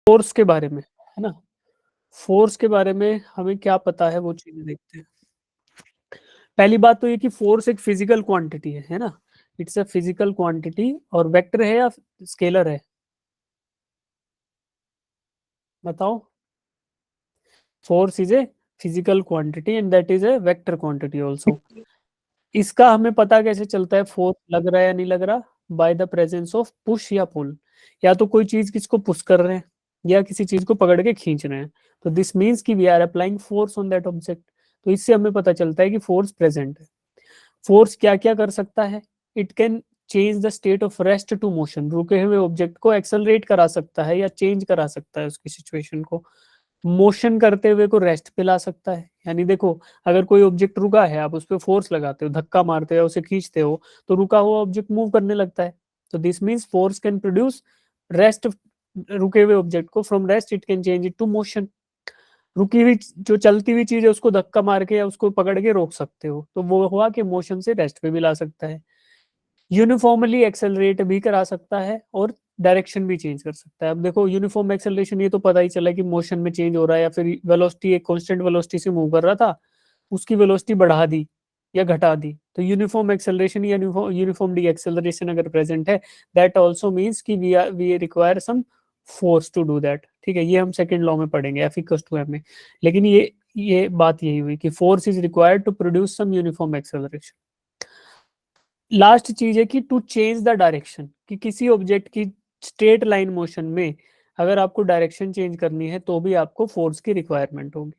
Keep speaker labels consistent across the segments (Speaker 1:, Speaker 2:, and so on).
Speaker 1: Force के बारे में, है ना? फोर्स के बारे में हमें क्या पता है वो चीजें देखते हैं। पहली बात तो ये कि फोर्स एक फिजिकल क्वांटिटी है ना? It's a physical quantity. और वेक्टर है या स्केलर है? बताओ। Force is a physical quantity and that is a vector quantity also. इसका हमें पता कैसे चलता है फोर्स लग रहा है या नहीं लग रहा? By the presence of push या पुल। या तो कोई चीज किसको पुश कर रहे हैं या किसी चीज को पकड़ के खींच रहे हैं, तो दिस मीन्स कि we are applying force on that object. तो इससे हमें पता चलता है कि फोर्स प्रेजेंट है। फोर्स क्या क्या कर सकता है? It can change the state of rest to motion. रुके हुए ऑब्जेक्ट को एक्सेलरेट करा सकता है या चेंज करा सकता है उसकी सिचुएशन को। मोशन करते हुए को रेस्ट पे ला सकता है। यानी देखो, अगर कोई ऑब्जेक्ट रुका है, आप उस पर फोर्स लगाते हो, धक्का मारते हो, उसे खींचते हो, तो रुका हुआ ऑब्जेक्ट मूव करने लगता है। तो this means force can produce rest. रुके हुए ऑब्जेक्ट को from rest it can change it to motion. रुकी हुई जो चलती हुई चीज है उसको धक्का मार के या उसको पकड़ के रोक सकते हो, तो वो हुआ कि मोशन से रेस्ट पे भी ला सकता है। यूनिफॉर्मली एक्सेलरेट भी करा सकता है और डायरेक्शन भी चेंज कर सकता है। अब देखो, यूनिफॉर्म एक्सेलरेशन ये तो पता ही चला कि मोशन में चेंज हो रहा है, या फिर वेलोसिटी एक कांस्टेंट वेलोसिटी से मूव कर रहा था, उसकी वेलोसिटी बढ़ा दी या घटा दी, तो यूनिफॉर्म एक्सेलरेशन या यूनिफॉर्म डी एक्सेलरेशन अगर प्रेजेंट है, दैट आल्सो मींस कि we require some force to do that. ठीक है, ये हम सेकंड लॉ में पढ़ेंगे, एफ इक्वल्स टू एम में। लेकिन ये बात यही हुई कि force is required to produce some uniform acceleration. Last चीज है कि टू चेंज द डायरेक्शन, कि किसी ऑब्जेक्ट की स्ट्रेट लाइन मोशन में अगर आपको डायरेक्शन चेंज करनी है तो भी आपको फोर्स की रिक्वायरमेंट होगी।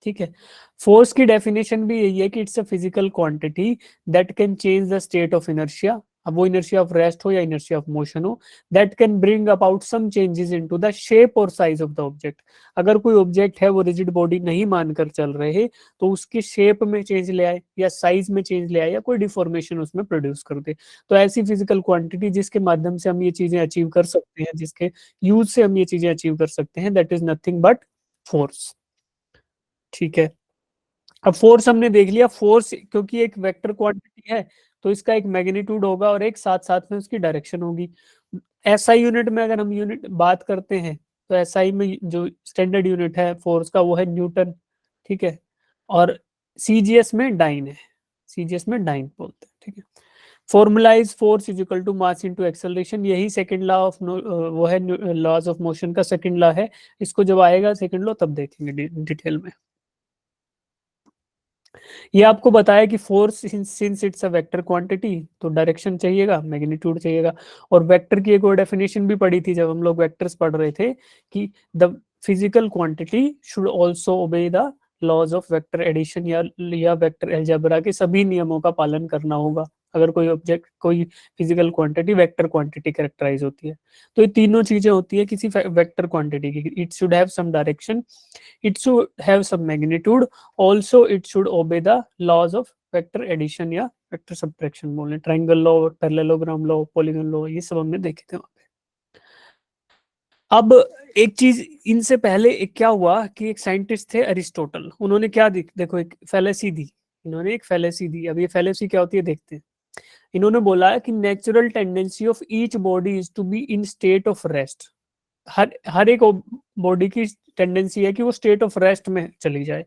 Speaker 1: ठीक है, फोर्स की डेफिनेशन भी यही है कि it's a physical quantity that can change the state of inertia. अब वो इनर्शिया ऑफ रेस्ट हो या इनर्शिया ऑफ मोशन हो, that can bring about some changes into the shape और साइज ऑफ द ऑब्जेक्ट। अगर कोई ऑब्जेक्ट है वो रिजिड बॉडी नहीं मानकर चल रहे, तो उसकी शेप में चेंज ले आए या साइज में चेंज ले आए या कोई डिफॉर्मेशन उसमें प्रोड्यूस कर दे। तो ऐसी फिजिकल क्वांटिटी जिसके माध्यम से हम ये चीजें अचीव कर सकते हैं, जिसके यूज से हम ये चीजें अचीव कर सकते हैं, that is nothing but force. ठीक है, अब फोर्स हमने देख लिया। फोर्स क्योंकि एक वेक्टर क्वांटिटी है, तो इसका एक मैग्नीट्यूड होगा और एक साथ साथ में उसकी डायरेक्शन होगी। एसआई यूनिट में अगर हम यूनिट बात करते हैं, तो एसआई में जो स्टैंडर्ड यूनिट है फोर्स का वो है न्यूटन। ठीक है, और सीजीएस में डाइन है। सीजीएस में डाइन बोलते हैं। ठीक है, formulise force is equal to mass into acceleration, यही सेकंड लॉ ऑफ वो है लॉज ऑफ मोशन का सेकंड लॉ है। इसको जब आएगा सेकंड लॉ तब देखेंगे डिटेल में। ये आपको बताया कि force since it's a vector quantity, तो डायरेक्शन चाहिएगा, मैग्नीट्यूड चाहिएगा। और वेक्टर की एक और डेफिनेशन भी पढ़ी थी जब हम लोग वेक्टर्स पढ़ रहे थे, कि the physical quantity should also obey the laws of vector addition या वेक्टर अलजेब्रा के सभी नियमों का पालन करना होगा अगर कोई ऑब्जेक्ट, कोई physical quantity vector quantity characterise होती है। तो ये तीनों चीजें होती है किसी वेक्टर क्वांटिटी की। It should have some direction, it should have some magnitude, also it should obey the laws of vector addition या vector subtraction बोले, triangle law, parallelogram law, polygon law, ये सब हमने देखे थे वहां पे। अब एक चीज, इनसे पहले एक क्या हुआ कि एक साइंटिस्ट थे अरिस्टोटल, उन्होंने क्या देखो एक फैलेसी दी। इन्होंने एक फैलेसी दी। अब ये फैलेसी क्या होती है देखते हैं। इन्होंने बोला कि natural tendency of each body is to be in state of rest. हर हर एक बॉडी की टेंडेंसी है कि वो स्टेट ऑफ रेस्ट में चली जाए।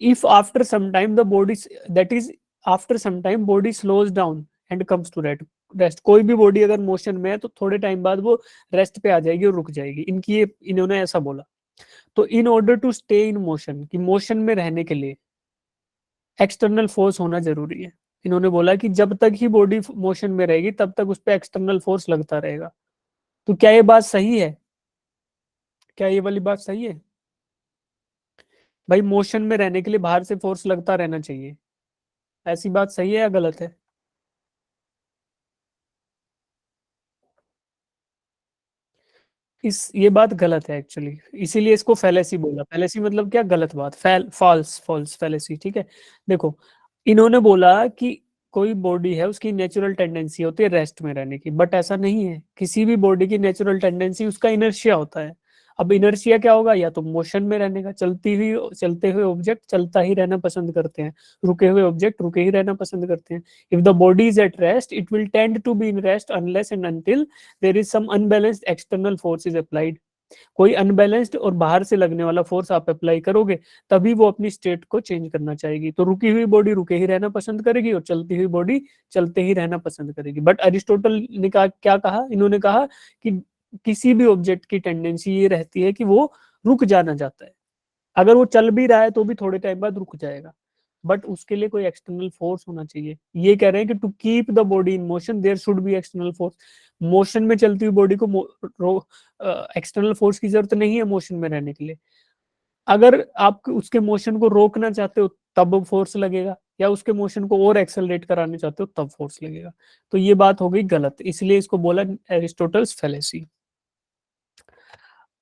Speaker 1: If after some time the body, that is after some time body slows down and comes to rest. कोई भी बॉडी अगर मोशन में है तो थोड़े टाइम बाद वो रेस्ट पे आ जाएगी और रुक जाएगी। इनकी ये, इन्होंने ऐसा बोला। तो in order to stay in motion, कि मोशन में रहने के लिए एक्सटर्नल फोर्स होना जरूरी है। इन्होंने बोला कि जब तक ही बॉडी मोशन में रहेगी तब तक उस पर एक्सटर्नल फोर्स लगता रहेगा। तो क्या ये बात सही है? क्या ये वाली बात सही है? भाई मोशन में रहने के लिए बाहर से फोर्स लगता रहना चाहिए, ऐसी बात सही है या गलत है? ये बात गलत है एक्चुअली, इसीलिए इसको फैलेसी बोला। फैलेसी मतलब क्या? गलत बात, फॉल्स, फॉल्स फैलेसी। ठीक है, देखो, इन्होंने बोला कि कोई बॉडी है उसकी नेचुरल टेंडेंसी होती है रेस्ट में रहने की, बट ऐसा नहीं है। किसी भी बॉडी की नेचुरल टेंडेंसी उसका इनर्शिया होता है। अब इनर्शिया क्या होगा? या तो मोशन में रहने का, चलते हुए ऑब्जेक्ट चलता ही रहना पसंद करते हैं, रुके हुए ऑब्जेक्ट रुके ही रहना पसंद करते हैं। If the body is at rest it will tend to be in rest unless and until there is some unbalanced external force is applied। कोई अनबैलेंस्ड और बाहर से लगने वाला फोर्स आप अप्लाई करोगे तभी वो अपनी स्टेट को चेंज करना चाहेगी। तो रुकी हुई बॉडी रुके ही रहना पसंद करेगी और चलती हुई बॉडी चलते ही रहना पसंद करेगी। बट अरिस्टोटल ने कहा, क्या कहा, इन्होंने कहा कि किसी भी ऑब्जेक्ट की टेंडेंसी ये रहती है कि वो रुक जाना चाहता है। अगर वो चल भी रहा है तो भी थोड़े टाइम बाद रुक जाएगा, बट उसके लिए कोई एक्सटर्नल फोर्स होना चाहिए। ये कह रहे हैं कि to keep the body in motion there should be external force. Motion में चलती हुई बॉडी को एक्सटर्नल फोर्स की जरूरत नहीं है मोशन में रहने के लिए। अगर आप उसके मोशन को रोकना चाहते हो तब फोर्स लगेगा, या उसके मोशन को और एक्सेलरेट कराना चाहते हो तब फोर्स लगेगा। तो ये बात हो गई गलत, इसलिए इसको बोला एरिस्टोटल्स फैलेसी।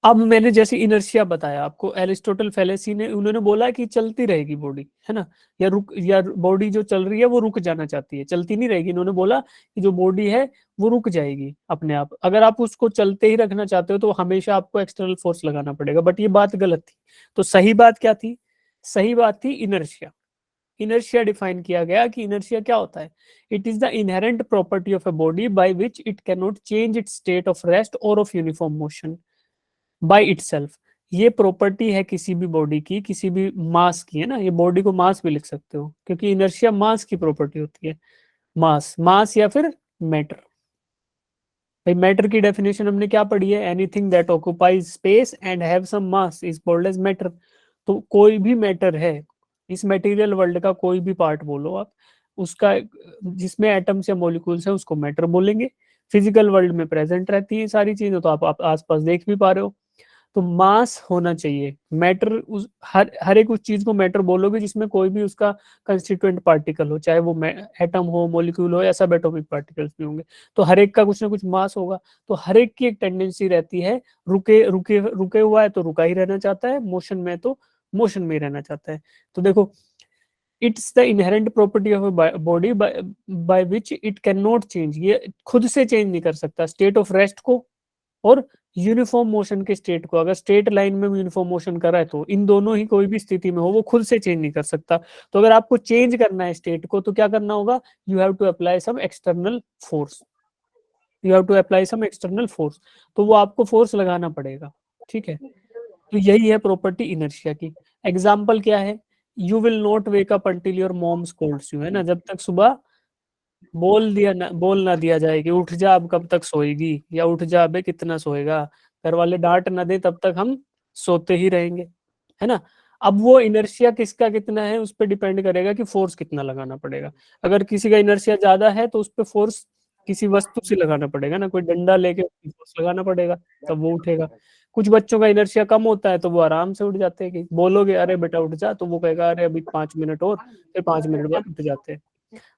Speaker 1: अब मैंने जैसे इनर्शिया बताया आपको, एरिस्टोटल फैलेसी ने उन्होंने बोला कि चलती रहेगी बॉडी, है ना, या बॉडी जो चल रही है वो रुक जाना चाहती है, चलती नहीं रहेगी। इन्होंने बोला कि जो बॉडी है वो रुक जाएगी अपने आप। अगर आप उसको चलते ही रखना चाहते हो तो हमेशा आपको एक्सटर्नल फोर्स लगाना पड़ेगा, बट ये बात गलत थी। तो सही बात क्या थी? सही बात थी इनर्शिया। इनर्शिया डिफाइन किया गया कि इनर्शिया क्या होता है? It is the inherent property of a body by which it can not change its state of rest or of uniform motion by itself. ये प्रॉपर्टी है किसी भी बॉडी की, किसी भी मास की, है ना। ये बॉडी को मास भी लिख सकते हो क्योंकि इनर्शिया मास की प्रॉपर्टी होती है। मास या फिर मैटर। भाई मैटर की डेफिनेशन हमने क्या पढ़ी है? Anything that occupies space and have some mass is called as matter. तो कोई भी मैटर है, इस मटेरियल वर्ल्ड का कोई भी पार्ट बोलो आप, उसका जिसमें एटम्स या मॉलिक्यूल्स है उसको मैटर बोलेंगे। फिजिकल वर्ल्ड में प्रेजेंट रहती है सारी चीजें, तो आप आसपास देख भी पा रहे हो। तो मास होना चाहिए। मैटर उस हर एक उस चीज को मैटर बोलोगे जिसमें कोई भी उसका कंस्टिट्यूएंट पार्टिकल हो, चाहे वो एटम हो, मॉलिक्यूल हो, या सब एटॉमिक पार्टिकल्स भी होंगे। तो हर एक का कुछ ना कुछ मास होगा। तो हर एक की एक टेंडेंसी रहती है, रुके रुके रुके हुआ है तो रुका ही रहना चाहता है, मोशन में तो मोशन में ही रहना चाहता है। तो देखो, it's the inherent property of body by which it can not change. ये खुद से चेंज नहीं कर सकता स्टेट ऑफ रेस्ट को और यूनिफॉर्म मोशन के स्टेट को। अगर स्ट्रेट लाइन में यूनिफॉर्म मोशन कर रहा है तो इन दोनों ही कोई भी स्थिति में हो वो खुद से चेंज नहीं कर सकता। तो अगर आपको चेंज करना है स्टेट को तो क्या करना होगा? You have to apply some external force. You have to apply some external force. तो वो आपको फोर्स लगाना पड़ेगा, ठीक है। तो यही है प्रॉपर्टी इनर्शिया की। एग्जाम्पल क्या है? You will not wake up until your mom Scholz you, है ना। जब तक सुबह बोल ना दिया जाए कि उठ जा अब कब तक सोएगी, या उठ जा अबे कितना सोएगा, घर वाले डांट ना दे तब तक हम सोते ही रहेंगे, है ना। अब वो इनर्शिया किसका कितना है उस पर डिपेंड करेगा कि फोर्स कितना लगाना पड़ेगा। अगर किसी का इनर्शिया ज्यादा है तो उस पर फोर्स किसी वस्तु से लगाना पड़ेगा ना, कोई डंडा लेके फोर्स लगाना पड़ेगा तब वो उठेगा। कुछ बच्चों का इनर्शिया कम होता है तो वो आराम से उठ जाते हैं, कि बोलोगे अरे बेटा उठ जा तो वो कहेगा अरे अभी 5 मिनट और, फिर 5 मिनट बाद उठ जाते हैं।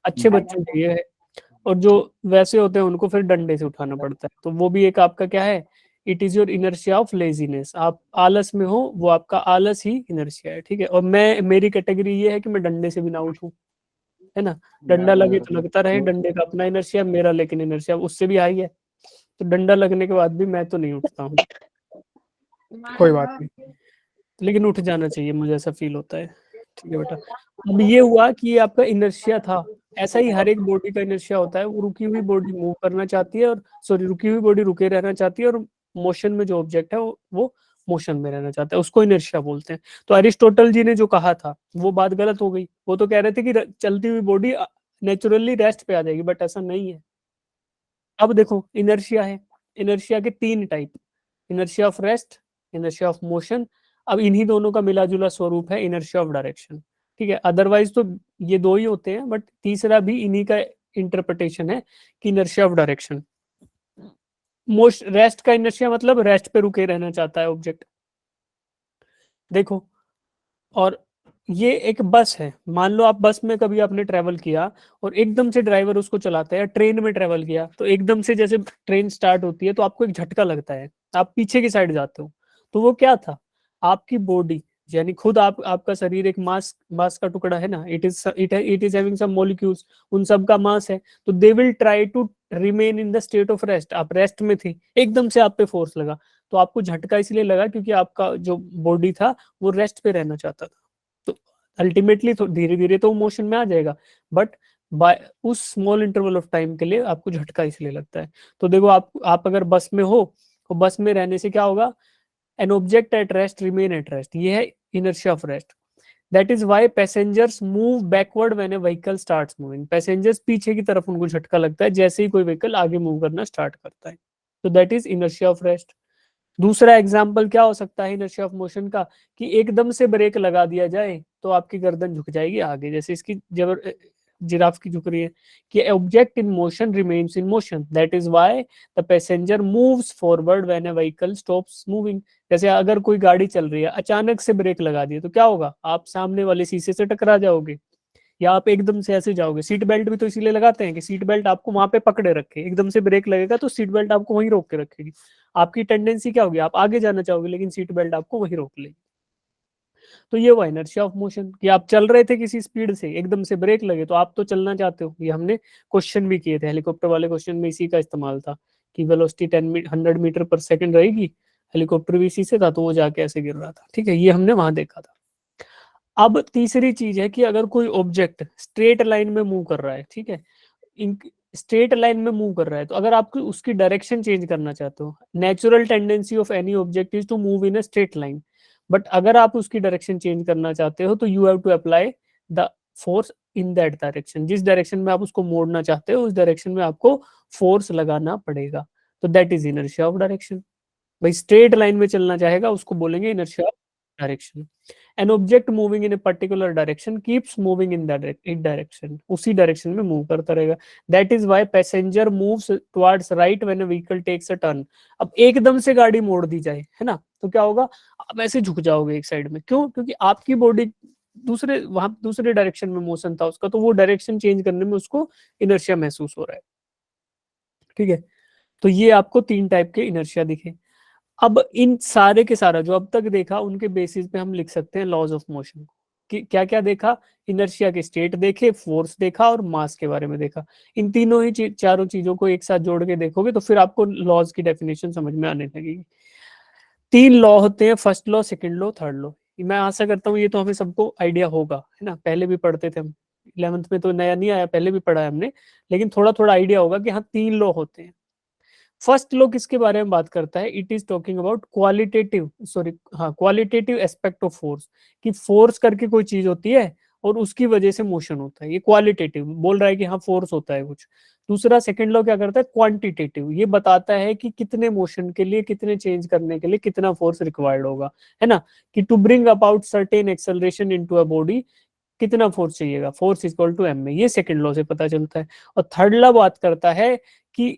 Speaker 1: अच्छे बच्चों के लिए है। और जो वैसे होते हैं उनको फिर डंडे से उठाना पड़ता है। तो वो भी एक आपका क्या है? It is your inertia of laziness. आप आलस में हो, वो आपका आलस ही इनर्शिया है, ठीक है। और मेरी कैटेगरी ये है कि मैं डंडे से भी ना उठूं, है ना। डंडा लगे तो लगता रहे, डंडे का अपना इनर्शिया, मेरा लेकिन इनर्शिया उससे भी हाई है। तो डंडा लगने के बाद भी मैं तो नहीं उठता हूँ, कोई बात नहीं, लेकिन उठ जाना चाहिए, मुझे ऐसा फील होता है, ठीक है बेटा। अब ये हुआ कि ये आपका इनर्शिया था। ऐसा ही हर एक बॉडी का इनर्शिया होता है। वो रुकी हुई बॉडी मूव करना चाहती है, और सॉरी रुकी हुई बॉडी रुके रहना चाहती है, और मोशन में जो ऑब्जेक्ट है वो मोशन में रहना चाहता है, उसको इनर्शिया बोलते हैं। तो अरिस्टोटल जी ने जो कहा था वो बात गलत हो गई। वो तो कह रहे थे कि चलती हुई बॉडी नेचुरली रेस्ट पे आ जाएगी, बट ऐसा नहीं है। अब देखो इनर्शिया है, इनर्शिया के 3 type, inertia of rest, inertia of motion. अब इन्हीं दोनों का मिला जुला स्वरूप है इनर्शिया ऑफ डायरेक्शन, ठीक है। अदरवाइज तो ये दो ही होते हैं, बट तीसरा भी इन्हीं का इंटरप्रिटेशन है कि inertia of direction. Most rest का इनर्शिया मतलब रेस्ट पे रुके रहना चाहता है ऑब्जेक्ट। देखो, और ये एक बस है। मान लो आप बस में कभी आपने ट्रेवल किया और एकदम से ड्राइवर उसको चलाता है, या ट्रेन में ट्रेवल किया तो एकदम से जैसे ट्रेन स्टार्ट होती है तो आपको एक झटका लगता है, आप पीछे की साइड जाते हो। तो वो क्या था? आपकी बॉडी, यानी खुद आपका शरीर एक मास मास का टुकड़ा है ना। It is having some molecules, उन सब का मास है। तो they will try to remain in the state of rest. आप रेस्ट में थे, एकदम से आप पे फोर्स लगा, तो आपको झटका इसलिए लगा क्योंकि आपका जो बॉडी था वो रेस्ट पे रहना चाहता था। तो अल्टीमेटली तो धीरे धीरे तो मोशन में आ जाएगा, बट बाय उस स्मॉल इंटरवल ऑफ टाइम के लिए आपको झटका इसलिए लगता है। तो देखो, आप अगर बस में हो तो बस में रहने से क्या होगा? An object at rest remain at rest, ये है inertia of rest. That is why passengers move backward when a vehicle starts moving, passengers पीछे की तरफ उनको झटका लगता है जैसे ही कोई व्हीकल आगे मूव करना स्टार्ट करता है। तो that is inertia of rest. दूसरा एग्जाम्पल क्या हो सकता है इनर्शिया ऑफ मोशन का, कि एकदम से ब्रेक लगा दिया जाए तो आपकी गर्दन झुक जाएगी आगे, जैसे इसकी जबर जिराफ की झुक रही है, कि object in motion remains in motion, that is why the passenger moves forward when a vehicle stops moving. जैसे अगर कोई गाड़ी चल रही है, अचानक से ब्रेक लगा दिए तो क्या होगा, आप सामने वाले शीशे से टकरा जाओगे, या आप एकदम से ऐसे जाओगे। सीट बेल्ट भी तो इसीलिए लगाते हैं कि सीट बेल्ट आपको वहां पे पकड़े रखे, एकदम से ब्रेक लगेगा तो सीट बेल्ट आपको वहीं रोक के रखेगी। आपकी टेंडेंसी क्या होगी, आप आगे जाना चाहोगे लेकिन सीट बेल्ट आपको वहीं रोक लेगी। तो ये हुआ इनर्शिया ऑफ मोशन, कि आप चल रहे थे किसी स्पीड से, एकदम से ब्रेक लगे तो आप तो चलना चाहते हो। ये हमने क्वेश्चन भी किए थे, हेलीकॉप्टर वाले क्वेश्चन में इसी का इस्तेमाल था, कि वेलोसिटी 100 मीटर पर सेकंड रहेगी, हेलीकॉप्टर भी इसी से था, तो वो जाके ऐसे गिर रहा था। ठीक है, ये हमने वहां देखा था। अब तीसरी चीज है कि अगर कोई ऑब्जेक्ट स्ट्रेट लाइन में मूव कर रहा है, ठीक है, स्ट्रेट लाइन में मूव कर रहा है, तो अगर आप उसकी डायरेक्शन चेंज करना चाहते हो, natural tendency of any object is to move in a straight line, but अगर आप उसकी डायरेक्शन चेंज करना चाहते हो तो you have to apply the force in that direction, जिस डायरेक्शन में आप उसको मोड़ना चाहते हो उस डायरेक्शन में आपको फोर्स लगाना पड़ेगा। तो that is inertia of direction. भाई स्ट्रेट लाइन में चलना चाहेगा उसको बोलेंगे inertia of direction. An object moving in a particular direction keeps moving in that direction, उसी डायरेक्शन में मूव करता रहेगा। That is why passenger moves towards right when a vehicle takes a turn. अब एकदम से गाड़ी मोड़ दी जाए, है ना, तो क्या होगा, आप ऐसे झुक जाओगे एक साइड में, क्यों, क्योंकि आपकी बॉडी दूसरे वहां दूसरे डायरेक्शन में मोशन था उसका, तो वो डायरेक्शन चेंज करने में उसको इनर्शिया महसूस हो रहा है। ठीक है, तो ये आपको तीन टाइप के इनर्शिया दिखे। अब इन सारे के सारा जो अब तक देखा उनके बेसिस पे हम लिख सकते हैं लॉज ऑफ मोशन। कि क्या क्या देखा, इनर्शिया के स्टेट देखे, फोर्स देखा और मास के बारे में देखा। इन तीनों ही चारों चीजों को एक साथ जोड़ के देखोगे तो फिर आपको लॉज की डेफिनेशन समझ में आने लगेगी। तीन लॉ होते हैं, first law, second law, third law. मैं आशा करता हूँ ये तो हमें सबको आइडिया होगा, है ना, पहले भी पढ़ते थे हम, 11th में तो नया नहीं आया, पहले भी पढ़ा है हमने, लेकिन थोड़ा थोड़ा आइडिया होगा कि हाँ तीन लॉ होते हैं। फर्स्ट लॉ किसके बारे में बात करता है, it is talking about qualitative, sorry हाँ, क्वालिटेटिव एस्पेक्ट ऑफ फोर्स, कि फोर्स करके कोई चीज होती है और उसकी वजह से मोशन होता है, ये क्वालिटेटिव बोल रहा है कि हाँ फोर्स होता है कुछ। दूसरा सेकंड लॉ क्या करता है, क्वांटिटेटिव, ये बताता है कि कितने मोशन के लिए, कितने चेंज करने के लिए कितना फोर्स रिक्वायर्ड होगा, है ना, कि to bring about certain acceleration into a body कितना फोर्स चाहिएगा, फोर्स इक्वल टू एम में, ये सेकंड लॉ से पता चलता है। और थर्ड लॉ बात करता है कि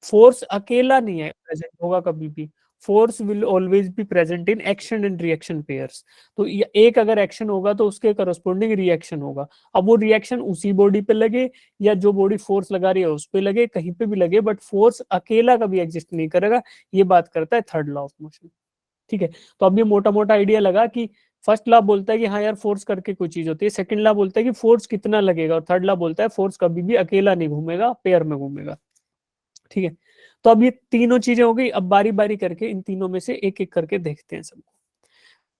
Speaker 1: फोर्स अकेला नहीं है प्रेजेंट होगा कभी भी, force will always be present in action and reaction pairs. तो एक अगर एक्शन होगा तो उसके करस्पॉन्डिंग रिएक्शन होगा। अब वो रिएक्शन उसी बॉडी पे लगे या जो बॉडी फोर्स लगा रही है उस पे लगे, कहीं पे भी लगे, बट फोर्स अकेला कभी एग्जिस्ट नहीं करेगा। ये बात करता है थर्ड लॉ ऑफ मोशन। ठीक है, तो अब ये मोटा मोटा आइडिया लगा कि फर्स्ट लॉ बोलता है कि हाँ यार फोर्स करके कोई चीज होती है, सेकंड लॉ बोलता है कि फोर्स कितना लगेगा, और थर्ड लॉ बोलता है फोर्स कभी भी अकेला नहीं घूमेगा, पेयर में घूमेगा। ठीक है, तो अब ये तीनों चीजें हो गई, अब बारी बारी करके इन तीनों में से एक एक करके देखते हैं सबको।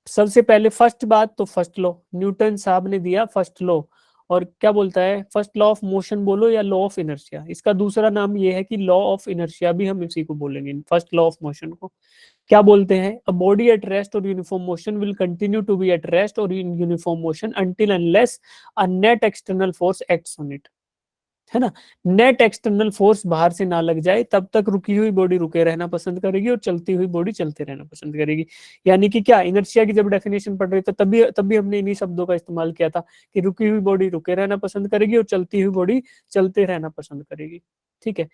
Speaker 1: सबसे पहले फर्स्ट बात तो फर्स्ट लॉ, न्यूटन साहब ने दिया फर्स्ट लॉ, और क्या बोलता है, फर्स्ट लॉ ऑफ मोशन बोलो या लॉ ऑफ इनर्शिया, इसका दूसरा नाम ये है कि लॉ ऑफ इनर्शिया भी हम इसी को बोलेंगे, फर्स्ट लॉ ऑफ मोशन को। क्या बोलते हैं, a body at rest or uniform motion will continue to be at rest or in uniform motion until unless a net external force acts on it, है ना, नेट एक्सटर्नल फोर्स बाहर से ना लग जाए तब तक रुकी हुई बॉडी रुके रहना पसंद करेगी और चलती हुई बॉडी चलते रहना पसंद करेगी। यानी कि क्या, इनर्शिया की जब डेफिनेशन पढ़ रहे थे तभी हमने इन्हीं शब्दों का इस्तेमाल किया था, कि रुकी हुई बॉडी रुके रहना पसंद करेगी और चलती हुई बॉडी चलते रहना पसंद करेगी। ठीक है,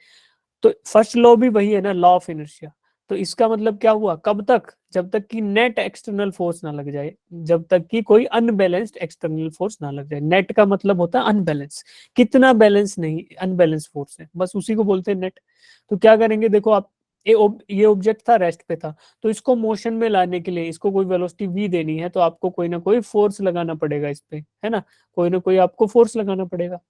Speaker 1: तो फर्स्ट लॉ भी वही है ना, लॉ ऑफ इनर्शिया। तो इसका मतलब क्या हुआ, कब तक, जब तक कि नेट एक्सटर्नल फोर्स ना लग जाए, जब तक कि कोई अनबैलेंस्ड एक्सटर्नल फोर्स ना लग जाए। नेट का मतलब होता है अनबैलेंस, कितना बैलेंस नहीं, अनबैलेंस फोर्स है, बस उसी को बोलते हैं नेट। तो क्या करेंगे, देखो आप, ये ऑब्जेक्ट था, रेस्ट पे था, तो इसको मोशन में लाने के लिए इसको कोई वेलोसिटी वी देनी है, तो आपको कोई ना कोई फोर्स लगाना पड़ेगा इस पे, है ना, कोई ना कोई आपको फोर्स लगाना पड़ेगा।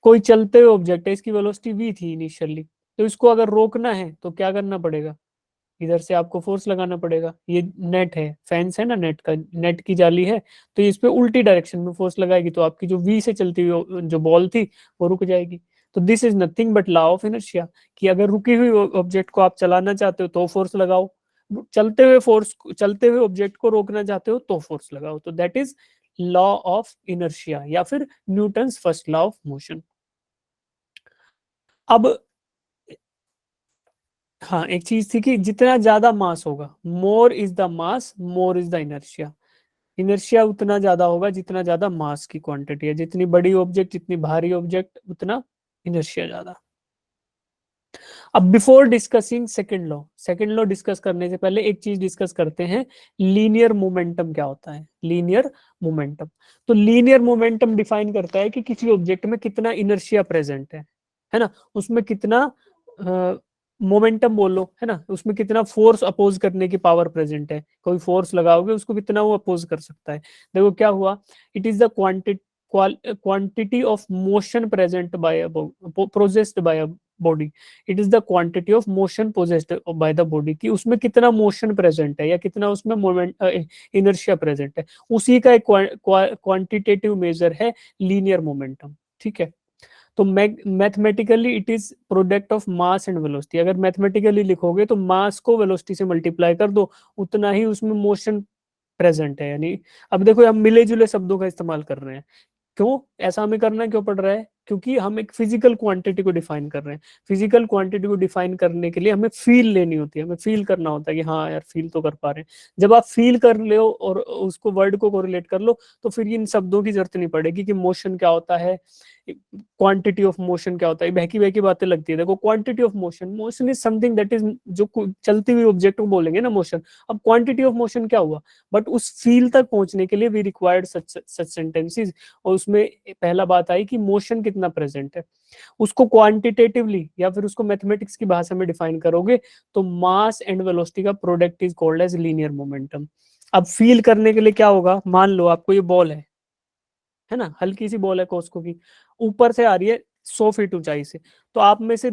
Speaker 1: कोई चलते हुए ऑब्जेक्ट है, इसकी वेलोसिटी वी थी इनिशियली, तो इसको अगर रोकना है तो क्या करना पड़ेगा, इधर से आपको फोर्स लगाना पड़ेगा। ये नेट है, फेंस है ना, नेट का, नेट की जाली है, तो इस पे उल्टी डायरेक्शन में फोर्स लगाएगी तो आपकी जो वी से चलती हुई जो बॉल थी वो रुक जाएगी। तो this is nothing but law of inertia, कि अगर रुकी हुई ऑब्जेक्ट को आप चलाना चाहते हो तो फोर्स लगाओ, चलते हुए ऑब्जेक्ट को रोकना चाहते हो तो फोर्स लगाओ। तो that is law of inertia या फिर Newton's first law of motion. अब हाँ, एक चीज थी कि जितना ज्यादा मास होगा, more is the mass more is the inertia. Inertia उतना ज्यादा होगा जितना ज्यादा मास की क्वांटिटी है, जितनी बड़ी ऑब्जेक्ट जितनी भारी ऑब्जेक्ट उतना इनर्शिया ज्यादा। अब before discussing second law discuss करने से पहले एक चीज डिस्कस करते हैं, लीनियर मोमेंटम क्या होता है। लीनियर मोमेंटम, तो लीनियर मोमेंटम डिफाइन करता है कि किसी ऑब्जेक्ट में कितना इनर्शिया प्रेजेंट है ना, उसमें कितना मोमेंटम बोलो, है ना, उसमें कितना फोर्स अपोज करने की पावर प्रेजेंट है। कोई फोर्स लगाओगे उसको कितना वो अपोज कर सकता है। देखो क्या हुआ, it is the quantity of motion present by possessed by body. It is the quantity of motion possessed by the body, कि उसमें कितना मोशन प्रेजेंट है या कितना उसमें मोमेंट इनर्शिया प्रेजेंट है, उसी का एक क्वांटिटेटिव मेजर है लीनियर मोमेंटम। ठीक है, तो mathematically it is product of mass and velocity. अगर मैथमेटिकली लिखोगे तो मास को वेलोसिटी से मल्टीप्लाई कर दो, उतना ही उसमें मोशन प्रेजेंट है। यानी अब देखो हम मिले जुले शब्दों का इस्तेमाल कर रहे हैं, क्यों ऐसा हमें करना क्यों पड़ रहा है, क्योंकि हम एक फिजिकल क्वांटिटी को डिफाइन कर रहे हैं। फिजिकल क्वांटिटी को डिफाइन करने के लिए हमें फील लेनी होती है, हमें फील करना होता है कि हाँ यार फील तो कर पा रहे हैं। जब आप फील कर लो और उसको वर्ड को कोरिलेट कर लो तो फिर इन शब्दों की जरूरत नहीं पड़ेगी कि मोशन क्या होता है, क्वांटिटी ऑफ मोशन क्या होता है, बहकी बहकी बातें लगती है। देखो quantity of motion, motion is something that is, जो चलती हुई ऑब्जेक्ट को बोलेंगे ना मोशन। अब क्वांटिटी ऑफ मोशन क्या हुआ, बट उस फील तक पहुंचने के लिए वी रिक्वायर्ड सच सेंटेंसेस, और उसमें पहला बात आई कि मोशन कितना प्रेजेंट है। उसको क्वांटिटेटिवली या फिर उसको मैथमेटिक्स की भाषा में डिफाइन करोगे तो मास एंड वेलोसिटी का product is called as linear momentum. अब फील करने के लिए क्या होगा, मान लो आपको ये बॉल है ना, हल्की सी बॉल है कॉस्को की, ऊपर से आ रही है 100 फीट ऊंचाई से, तो आप में से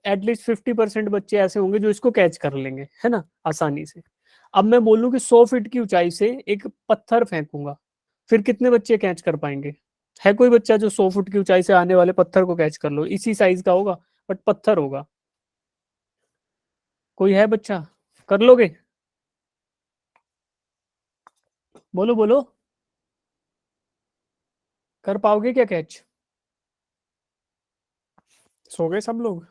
Speaker 1: एटलीस्ट 50% बच्चे ऐसे होंगे जो इसको कैच कर लेंगे, है ना, आसानी से। अब मैं बोलूं कि 100 फीट की ऊंचाई से एक पत्थर फेंकूंगा, फिर कितने बच्चे कैच कर पाएंगे। है कोई बच्चा जो 100 फुट की ऊंचाई से आने वाले पत्थर को कैच कर लो, इसी साइज का होगा बट पत्थर होगा। कोई है बच्चा, कर लोगे, बोलो बोलो, कर पाओगे क्या कैच। सो गए सब लोग।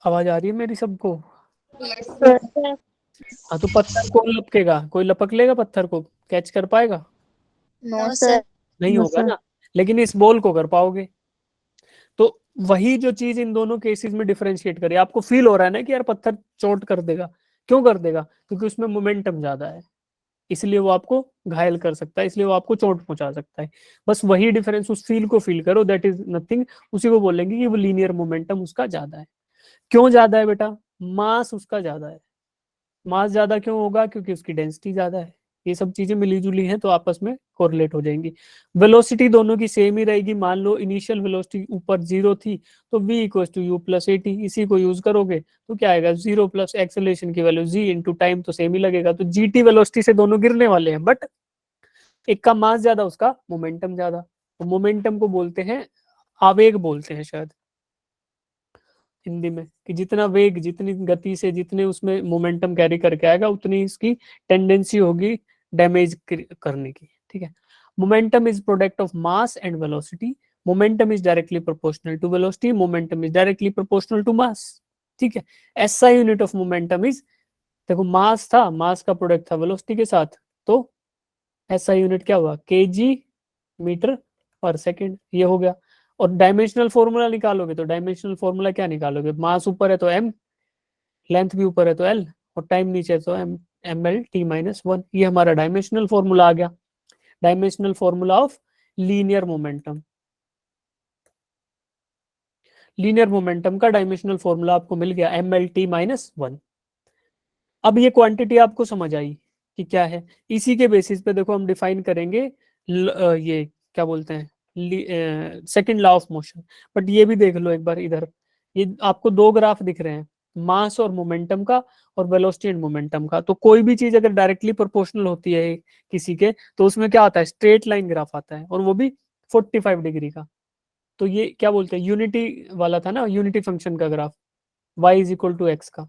Speaker 1: आवाज आ रही है मेरी सबको।
Speaker 2: सर।
Speaker 1: हाँ, तो पत्थर कौन लपकेगा, कोई लपक लेगा पत्थर को, कैच कर पाएगा।
Speaker 2: No sir.
Speaker 1: नहीं
Speaker 2: नो
Speaker 1: होगा
Speaker 2: सर।
Speaker 1: ना, लेकिन इस बॉल को कर पाओगे। तो वही जो चीज इन दोनों केसेस में डिफरेंशिएट करे, आपको फील हो रहा है ना कि यार पत्थर चोट कर देगा, क्यों कर देगा, क्योंकि उसमें मोमेंटम ज्यादा है, इसलिए वो आपको घायल कर सकता है, इसलिए वो आपको चोट पहुंचा सकता है। बस वही डिफरेंस, उस फील को फील करो, दैट इज नथिंग। उसी को बोलेंगे कि वो लीनियर मोमेंटम उसका ज्यादा है। क्यों ज्यादा है बेटा, मास उसका ज्यादा है। मास ज्यादा क्यों होगा, क्योंकि उसकी डेंसिटी ज्यादा है। ये सब चीजें मिली जुली हैं तो आपस में कोरिलेट हो जाएंगी। वेलोसिटी दोनों की सेम ही रहेगी। मान लो इनिशियल वेलोसिटी ऊपर 0 थी, तो v equal to u plus a t, इसी को यूज करोगे तो क्या आएगा, 0 प्लस एक्सेलरेशन की वैल्यू g इंटू टाइम, तो सेम ही लगेगा। तो जी टी वेलोसिटी से दोनों गिरने वाले हैं, बट एक का मास ज्यादा उसका मोमेंटम ज्यादा। तो मोमेंटम को बोलते हैं, आवेग बोलते हैं शायद हिंदी में, कि जितना वेग, जितनी गति से, जितने उसमें मोमेंटम कैरी करके आएगा उतनी इसकी टेंडेंसी होगी डैमेज करने की। ठीक है, momentum is product of mass and velocity. Momentum is directly proportional to velocity, momentum is directly proportional to mass. ठीक है, ऐसा यूनिट ऑफ मोमेंटम इज, देखो मास था, मास का प्रोडक्ट था वेलोसिटी के साथ, तो ऐसा यूनिट क्या हुआ, केजी मीटर पर सेकंड, ये हो गया। और डायमेंशनल फॉर्मूला निकालोगे तो डायमेंशनल फॉर्मूला क्या निकालोगे, मास ऊपर है तो एम, लेंथ भी ऊपर है तो एल, और टाइम नीचे है तो M, M L T minus one. ये हमारा डायमेंशनल फॉर्मूला आ गया, dimensional formula of linear momentum. Linear momentum का डायमेंशनल फॉर्मूला आपको मिल गया, M L T minus one. अब ये क्वांटिटी आपको समझ आई कि क्या है। इसी के बेसिस पे देखो हम डिफाइन करेंगे ये क्या बोलते हैं, second law of motion. But ये भी देख लो एक बार इधर, ये आपको दो ग्राफ दिख रहे हैं, मास और मोमेंटम का, और वेलोसिटी एंड मोमेंटम का। तो कोई भी चीज अगर डायरेक्टली प्रोपोर्शनल होती है किसी के, तो उसमें क्या आता है, स्ट्रेट लाइन ग्राफ आता है, और वो भी 45 डिग्री का। तो ये क्या बोलते हैं, यूनिटी वाला था ना, यूनिटी फंक्शन का graph, y is equal to x का।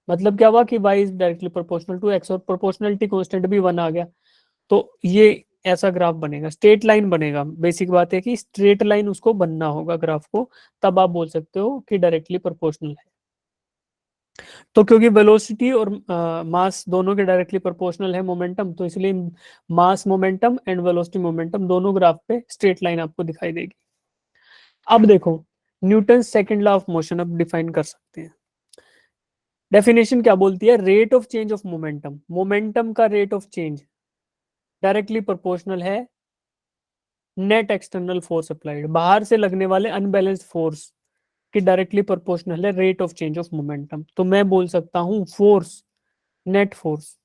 Speaker 1: मतलब क्या हुआ कि y is directly proportional to x, और प्रोपोर्शनलिटी कांस्टेंट भी 1 आ गया। तो ये ऐसा ग्राफ बनेगा, स्ट्रेट लाइन बनेगा। बेसिक बात है कि स्ट्रेट लाइन उसको बनना होगा ग्राफ को, तब आप बोल सकते हो कि डायरेक्टली प्रोपोर्शनल है। तो क्योंकि वेलोसिटी और मास दोनों के डायरेक्टली प्रोपोर्शनल है मोमेंटम, तो इसलिए mass momentum and velocity momentum दोनों ग्राफ पे स्ट्रेट लाइन आपको दिखाई देगी। अब देखो Newton second law of motion अब डिफाइन कर सकते हैं। डेफिनेशन क्या बोलती है, rate of change of momentum, momentum का rate of change directly proportional है नेट एक्सटर्नल फोर्स अप्लाइड, बाहर से लगने वाले अनबैलेंस्ड फोर्स की डायरेक्टली प्रोपोर्शनल है rate of change of momentum. तो मैं बोल सकता हूं force, net force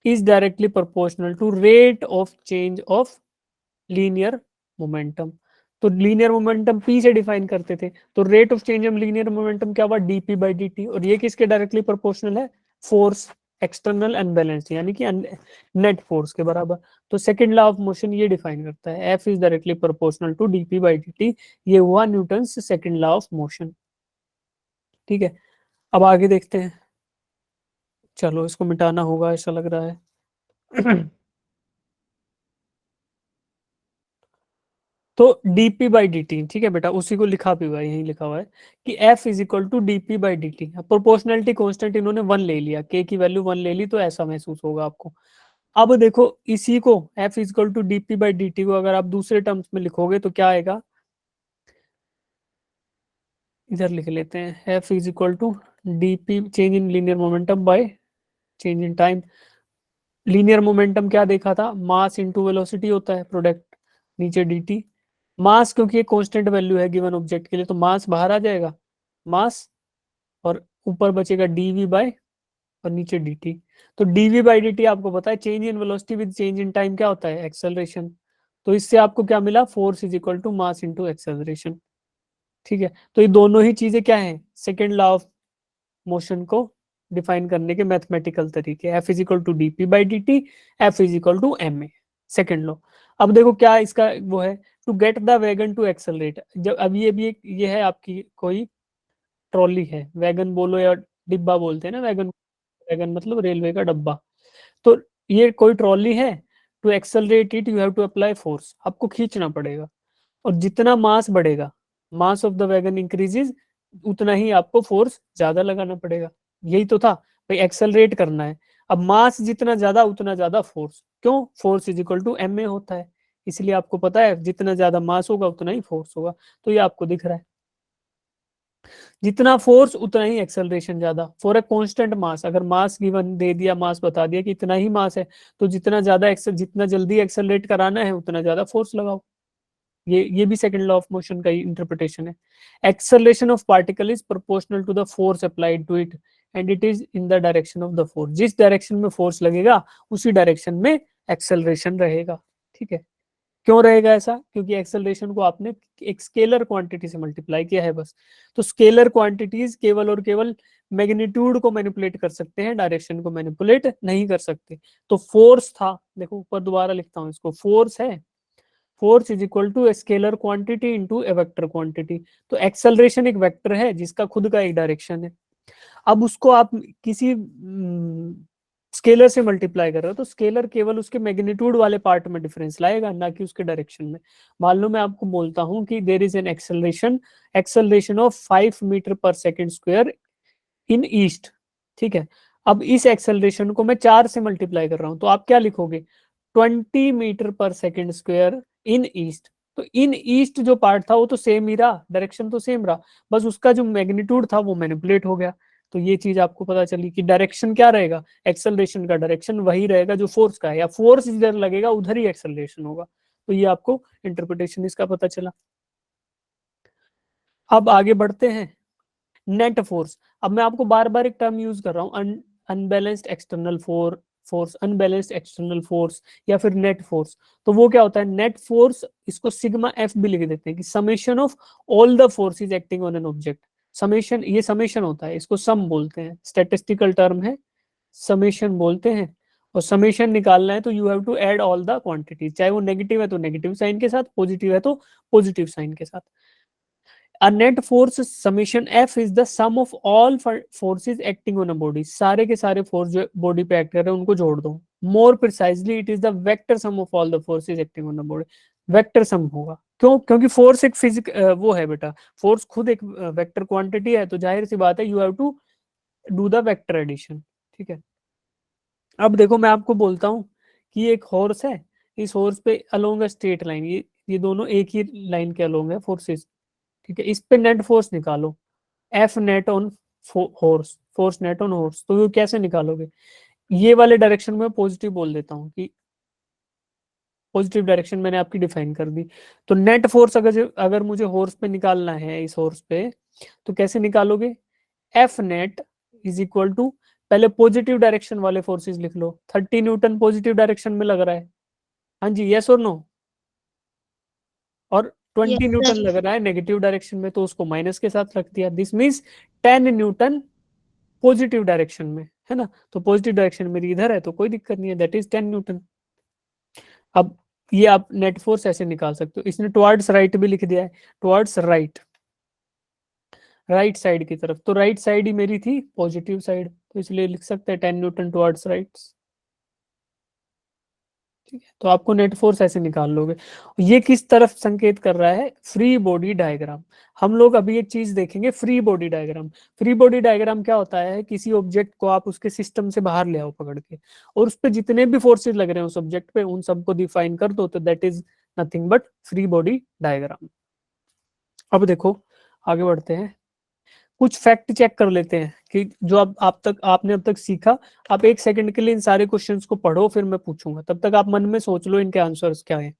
Speaker 1: is directly proportional to rate of change of linear momentum. तो लीनियर मोमेंटम पी से डिफाइन करते थे, तो rate of change of linear momentum क्या हुआ, डीपी बाई डी टी, और ये किसके डायरेक्टली प्रोपोर्शनल है, फोर्स एक्सटर्नल अनबैलेंस्ड यानी कि नेट फोर्स के बराबर। तो सेकंड लॉ ऑफ मोशन ये डिफाइन करता है F is directly proportional to d p by D t. ये हुआ Newton second law of motion. ठीक है, अब आगे देखते हैं। चलो इसको मिटाना होगा ऐसा लग रहा है। तो dp बाई डी टी, ठीक है बेटा, उसी को लिखा भी हुआ है, यही लिखा हुआ है कि f is equal to dp by D t. Proportionality constant इन्होंने 1 ले लिया, k की वैल्यू 1 ले ली, तो ऐसा महसूस होगा आपको। अब देखो इसी को f is equal to dp by D t को अगर आप दूसरे टर्म्स में लिखोगे तो क्या आएगा, इधर लिख लेते हैं, f is equal to dp change in linear momentum by change in time. Linear momentum क्या देखा था, मास इनटू वेलोसिटी होता है, प्रोडक्ट नीचे dt। मास क्योंकि ये कांस्टेंट वैल्यू है गिवन ऑब्जेक्ट के लिए, तो मास बाहर आ जाएगा, मास, और ऊपर बचेगा dv बाय और नीचे dt। तो dv बाई dt आपको पता है change in velocity with change in time क्या होता है, एक्सेलरेशन। तो इससे आपको क्या मिला, force is equal to mass into acceleration. ठीक है, तो ये दोनों ही चीजें क्या है, सेकेंड लॉ ऑफ मोशन को डिफाइन करने के मैथमेटिकल तरीके, F is equal to d p by D t, F is equal to m a, second law. अब देखो क्या इसका वो है, to get the wagon to accelerate. जब अब ये भी ये है आपकी कोई ट्रॉली है, वैगन बोलो या डिब्बा बोलते हैं ना, वैगन, वैगन मतलब रेलवे का डब्बा। तो ये कोई ट्रॉली है, to accelerate it you have to apply force, आपको खींचना पड़ेगा, और जितना मास बढ़ेगा, mass of the wagon increases, उतना ही आपको फोर्स ज्यादा लगाना पड़ेगा। यही तो था भाई, एक्सेलरेट करना है। अब मास जितना ज्यादा उतना ज्यादा फोर्स, क्यों, force is equal to m a होता है, इसलिए आपको पता है जितना ज्यादा मास होगा उतना ही फोर्स होगा। तो ये आपको दिख रहा है, जितना फोर्स उतना ही एक्सेलरेशन ज्यादा फॉर ए कांस्टेंट मास। अगर मास गिवन दे दिया, मास बता दिया कि इतना ही मास है, तो जितना ज्यादा जितना जल्दी एक्सेलरेट कराना है उतना ज्यादा फोर्स लगाओ। ये भी सेकंड लॉ ऑफ मोशन का इंटरप्रिटेशन है। Acceleration of particle is proportional to the force applied to it and it is in the direction of the force. जिस डायरेक्शन में फोर्स लगेगा उसी डायरेक्शन में एक्सेलरेशन रहेगा। ठीक है, क्यों रहेगा ऐसा, क्योंकि एक्सेलरेशन को आपने एक स्केलर क्वांटिटी से मल्टीप्लाई किया है बस। तो स्केलर क्वांटिटीज केवल और केवल मैग्नीट्यूड को मैनिपुलेट कर सकते हैं, डायरेक्शन को मैनिपुलेट नहीं कर सकते। तो फोर्स था, देखो ऊपर दोबारा लिखता हूं इसको, फोर्स है, force is equal to scalar quantity into a vector quantity. तो एक्सेलरेशन एक वेक्टर है जिसका खुद का एक डायरेक्शन है। अब उसको आप किसी स्केलर से मल्टीप्लाई कर रहे हो, तो स्केलर केवल उसके मैग्नीट्यूड वाले पार्ट में डिफरेंस लाएगा, ना कि उसके डायरेक्शन में। मान लो मैं आपको बोलता हूं कि there is an acceleration, acceleration of 5 metre per second square in east. ठीक है, अब इस एक्सेलरेशन को मैं 4 से मल्टीप्लाई कर रहा हूं, तो आप क्या लिखोगे, 20 metre per second square in east. तो इन ईस्ट जो पार्ट था वो तो सेम ही रहा, डायरेक्शन तो सेम रहा, बस उसका जो मैग्नीट्यूड था वो मैनिपुलेट हो गया। तो ये चीज आपको पता चली कि डायरेक्शन क्या रहेगा, एक्सेलरेशन का डायरेक्शन वही रहेगा जो फोर्स का है, या फोर्स जिधर लगेगा उधर ही एक्सेलरेशन होगा। तो ये आपको इंटरप्रिटेशन इसका पता चला। अब आगे बढ़ते हैं, नेट फोर्स। अब मैं आपको बार बार एक टर्म यूज कर रहा हूँ, unbalanced external force, unbalanced external force, या फिर नेट फोर्स। तो वो क्या होता है, नेट फोर्स, इसको सिग्मा एफ भी लिख देते हैं कि summation of all the forces acting on an object. Summation, ये समेशन होता है, इसको सम बोलते हैं, स्टैटिस्टिकल टर्म है, समेशन बोलते हैं। और समेशन निकालना है तो you have to add all the quantity, चाहे वो नेगेटिव है तो नेगेटिव साइन के साथ, पॉजिटिव है तो पॉजिटिव साइन के साथ। A net force summation F is the sum of all forces acting on a body, सारे के सारे फोर्स जो बॉडी पे एक्ट कर रहे हैं उनको जोड़ दो। More precisely it is the vector sum of all the forces acting on the body. Vector sum होगा, क्यों? क्योंकि फोर्स एक फिजिक वो है बेटा, फोर्स खुद एक वेक्टर क्वांटिटी है, तो जाहिर सी बात है you have to do the vector addition. ठीक है, अब देखो मैं आपको बोलता हूँ कि एक हॉर्स है, इस हॉर्स पे अलोंग अ स्ट्रेट लाइन, ये दोनों एक ही लाइन के अलोंग है फोर्सेस। ठीक है, इस पे नेट फोर्स निकालो, F net on horse, force net on horse, तो वो कैसे निकालोगे? ये वाले डायरेक्शन में पॉजिटिव बोल देता हूँ कि पॉजिटिव डायरेक्शन मैंने आपकी डिफाइन कर दी। तो नेट फोर्स अगर मुझे हॉर्स पे निकालना है, इस हॉर्स पे, तो कैसे निकालोगे? F net is equal to, पहले पॉजिटिव डायरेक्शन वाले फोर्सेस लिख लो, 30 न्यूटन पॉजिटिव डायरेक्शन में लग रहा है, हाँ जी, यस और नो? और
Speaker 2: Yes,
Speaker 1: 20 न्यूटन
Speaker 2: sir.
Speaker 1: लग रहा है नेगेटिव डायरेक्शन में, तो उसको माइनस के साथ रख दिया। This means 10 Newton positive direction में, है ना? तो पॉजिटिव डायरेक्शन मेरी इधर है तो कोई दिक्कत नहीं है, दैट इज 10 न्यूटन। अब ये आप नेट फोर्स ऐसे निकाल सकते हो, इसने टुवर्ड्स राइट भी लिख दिया है, टुवर्ड्स राइट, राइट साइड की तरफ, तो राइट साइड ही मेरी थी पॉजिटिव साइड, तो इसलिए लिख सकते हैं 10 न्यूटन टुवर्ड्स राइट। ठीक है, तो आपको नेट फोर्स ऐसे निकाल लोगे। ये किस तरफ संकेत कर रहा है? Free body diagram. हम लोग अभी एक चीज देखेंगे, free body diagram. Free body diagram क्या होता है? किसी ऑब्जेक्ट को आप उसके सिस्टम से बाहर ले आओ पकड़ के, और उस पर जितने भी फोर्सेज लग रहे हैं उस ऑब्जेक्ट पे, उन सबको डिफाइन कर दो, तो that is nothing but free body diagram. अब देखो आगे बढ़ते हैं, कुछ फैक्ट चेक कर लेते हैं कि जो अब आपने अब तक सीखा। आप 1 सेकंड के लिए इन सारे क्वेश्चंस को पढ़ो, फिर मैं पूछूंगा, तब तक आप मन में सोच लो इनके आंसर्स क्या है।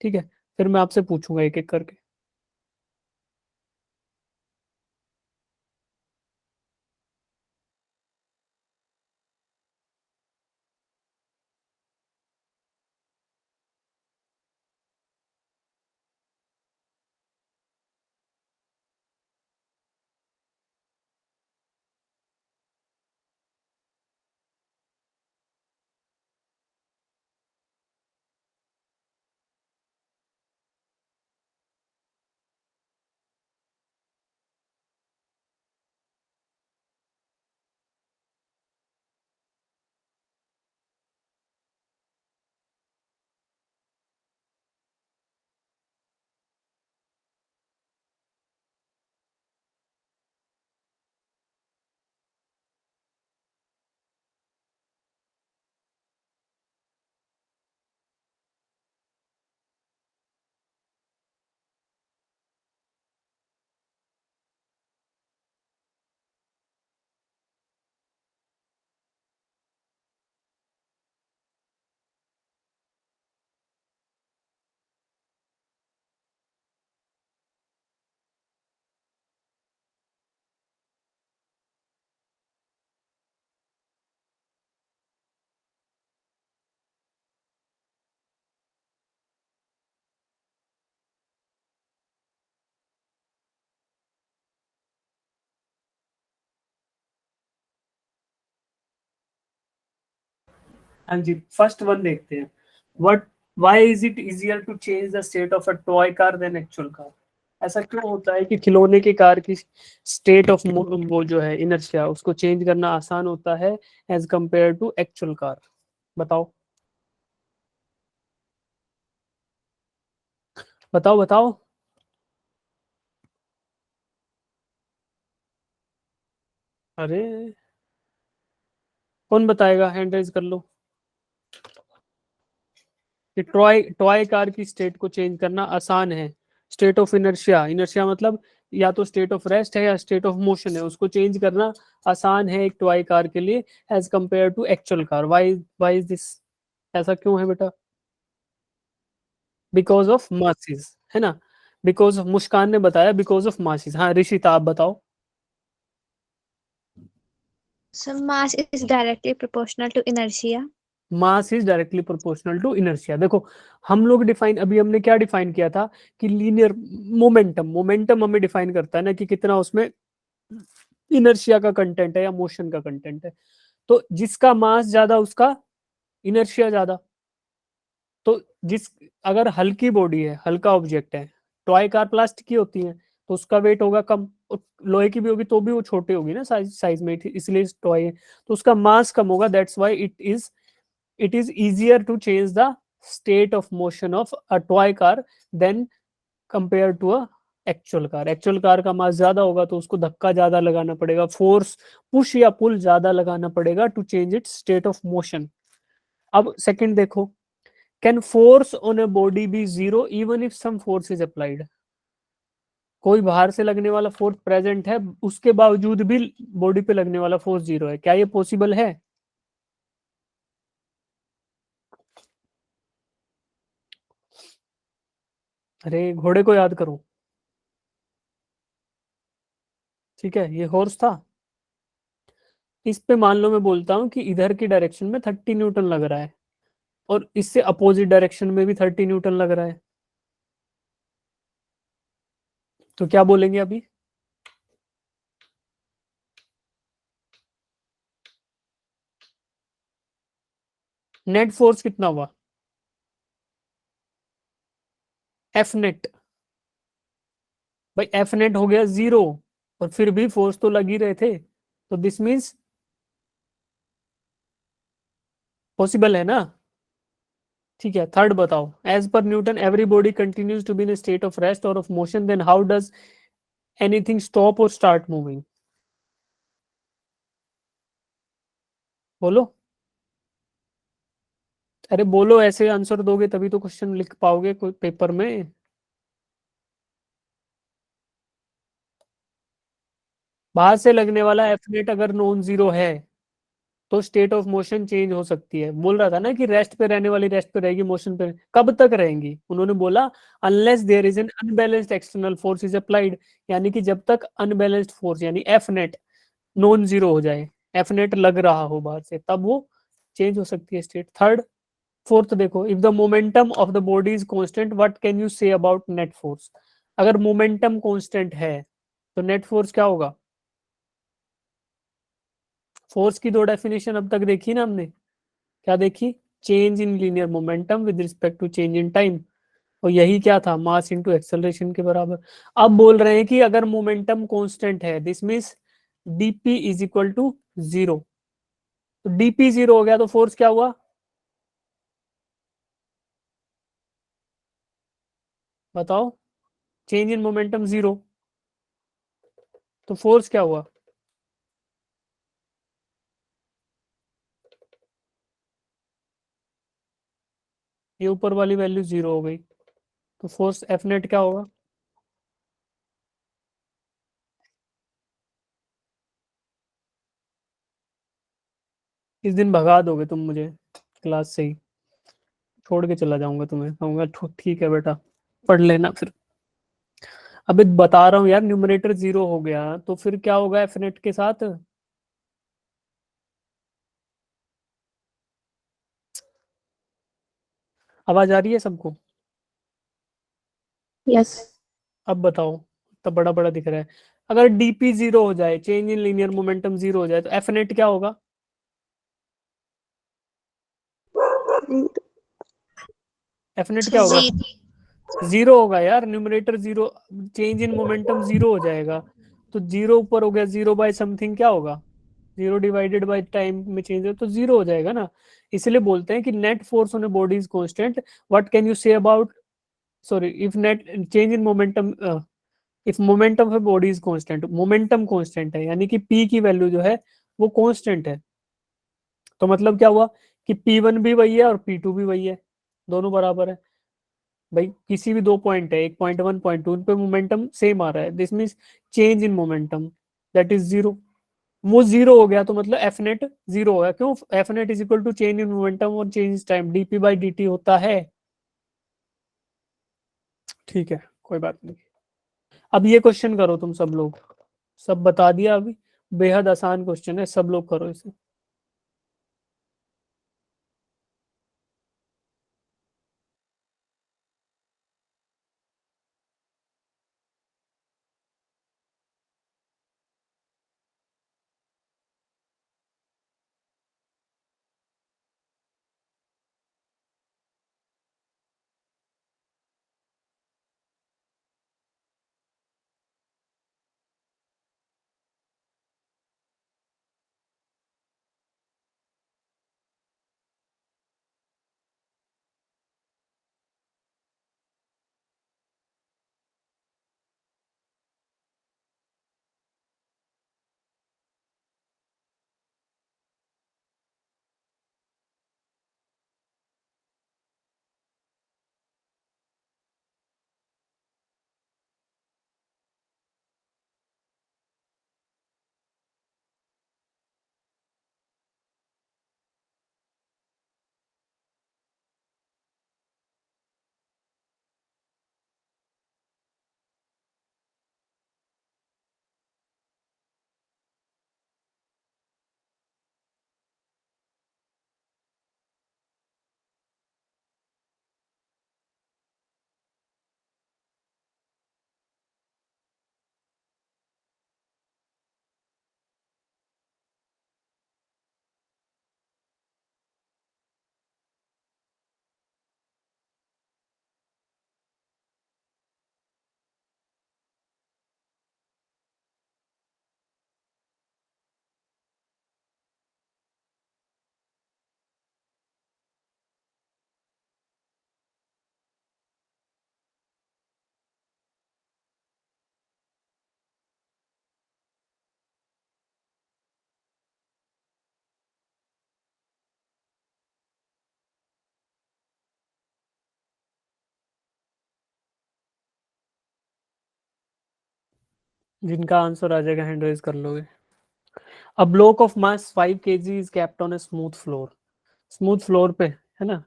Speaker 1: ठीक है, फिर मैं आपसे पूछूंगा एक एक करके। हाँ जी, फर्स्ट वन देखते हैं। What why is it easier to change the state of a toy car than actual car? ऐसा क्यों होता है कि खिलौने की कार की स्टेट ऑफ वो जो है इनर्शिया, उसको चेंज करना आसान होता है as compare to actual car? बताओ बताओ बताओ। अरे कौन बताएगा? हैंड रेज कर लो। कि टॉय टॉय कार की स्टेट को चेंज करना आसान है। स्टेट ऑफ इनर्शिया, इनर्शिया मतलब या तो स्टेट ऑफ रेस्ट है या स्टेट ऑफ मोशन है, उसको चेंज करना आसान है एक टॉय कार के लिए as compare to actual car. Why is this? ऐसा क्यों है बेटा? बिकॉज ऑफ मासेस, है ना? बिकॉज ऑफ, मुस्कान ने बताया बिकॉज ऑफ मासेस। हाँ ऋषिता आप बताओ।
Speaker 2: So mass is directly proportional to inertia.
Speaker 1: Mass is directly proportional to inertia. देखो हम लोग डिफाइन, अभी हमने क्या डिफाइन किया था कि लीनियर मोमेंटम, मोमेंटम हमें डिफाइन करता है ना कि कितना उसमें इनर्शिया का कंटेंट है या मोशन का कंटेंट है। तो जिसका मास ज्यादा उसका इनर्शिया ज्यादा। तो जिस अगर हल्की बॉडी है, हल्का ऑब्जेक्ट है, टॉय कार प्लास्टिक की होती है तो उसका वेट होगा कम, और लोहे की भी होगी तो भी वो छोटी होगी ना साइज साइज में, इसलिए टॉय है तो उसका मास कम होगा, that's why it is easier to change the state of motion of a toy car than compare to a actual car. Actual car का मास ज्यादा होगा तो उसको धक्का ज्यादा लगाना पड़ेगा, फोर्स पुश या पुल ज्यादा लगाना पड़ेगा to change its state of motion. अब सेकंड देखो, can force on a body be zero even if some force is applied. कोई बाहर से लगने वाला फोर्स प्रेजेंट है, उसके बावजूद भी बॉडी पे लगने वाला फोर्स जीरो है, क्या ये पॉसिबल है? अरे घोड़े को याद करो। ठीक है, ये हॉर्स था। इस पे मान लो मैं बोलता हूँ कि इधर की डायरेक्शन में 30 न्यूटन लग रहा है और इससे अपोजिट डायरेक्शन में भी 30 न्यूटन लग रहा है, तो क्या बोलेंगे अभी? नेट फोर्स कितना हुआ? F net. भाई एफ नेट हो गया जीरो, और फिर भी फोर्स तो लग ही रहे थे, तो दिस मीन्स पॉसिबल है ना। ठीक है, थर्ड बताओ, as per Newton every body continues to be in state of rest or of motion, then how does anything stop or start moving? बोलो। अरे बोलो, ऐसे आंसर दोगे तभी तो क्वेश्चन लिख पाओगे कोई पेपर में। बाहर से लगने वाला एफ नेट अगर नॉन जीरो है तो स्टेट ऑफ मोशन चेंज हो सकती है। बोल रहा था ना कि रेस्ट पे रहने वाली रेस्ट पे रहेगी, मोशन पे कब तक रहेंगी, उन्होंने बोला unless there is an unbalanced external force is applied, यानी कि जब तक अनबैलेंस्ड फोर्स यानी एफ नेट नॉन जीरो हो जाए, एफ नेट लग रहा हो बाहर से, तब वो चेंज हो सकती है स्टेट। थर्ड फोर्थ देखो, if the momentum of the body is constant what can you say about net force? अगर मोमेंटम कांस्टेंट है तो नेट फोर्स क्या होगा? फोर्स की दो डेफिनेशन अब तक देखी ना हमने, क्या देखी? Change in linear momentum with respect to change in time, और यही क्या था, मास इनटू एक्सेलरेशन के बराबर। अब बोल रहे हैं कि अगर मोमेंटम कांस्टेंट है this means dp is equal to zero, तो dp जीरो हो गया तो फोर्स क्या हुआ? बताओ, चेंज इन मोमेंटम जीरो, तो फोर्स क्या हुआ? ये ऊपर वाली वैल्यू जीरो हो गई, तो फोर्स एफ नेट क्या होगा? इस दिन भगा दोगे तुम मुझे क्लास से ही, छोड़ के चला जाऊंगा तुम्हें, कहूंगा ठीक है बेटा पढ़ लेना फिर। अभी बता रहा हूँ यार, न्यूमरेटर जीरो हो गया तो फिर क्या होगा एफ नेट के साथ? आवाज आ रही है सबको?
Speaker 2: Yes.
Speaker 1: अब बताओ, तब बड़ा बड़ा दिख रहा है। अगर डीपी जीरो हो जाए, change in linear momentum zero हो जाए, तो एफ नेट क्या होगा? एफ नेट क्या होगा?
Speaker 2: Z.
Speaker 1: जीरो होगा यार, numerator zero, change in momentum zero हो जाएगा, तो जीरो ऊपर हो गया, जीरो बाय समथिंग क्या होगा? जीरो डिवाइडेड बाय टाइम में चेंज है तो जीरो हो जाएगा ना। इसलिए बोलते हैं कि net force on a body is constant, what can you say about, sorry if net change in momentum, if momentum of a body is constant, momentum constant है यानी कि पी की वैल्यू जो है वो कांस्टेंट है, तो मतलब क्या हुआ कि पी वन भी वही है और पी टू भी वही है, दोनों बराबर है। भाई किसी भी दो पॉइंट है, एक पॉइंट वन पॉइंट टू, उन पे मोमेंटम सेम आ रहा है, this means change in momentum that is zero. वो जीरो हो गया तो मतलब एफ नेट जीरो हो गया, क्यों? F net is equal to change in momentum और change time, DP by D T होता है। ठीक है, कोई बात नहीं। अब ये क्वेश्चन करो तुम सब लोग, सब बता दिया अभी, बेहद आसान क्वेश्चन है, सब लोग करो इसे। जिनका आंसर आ जाएगा हैंड रेज कर लोगे। A block of mass 5 kg is kept on a smooth floor. Smooth floor पे है ना,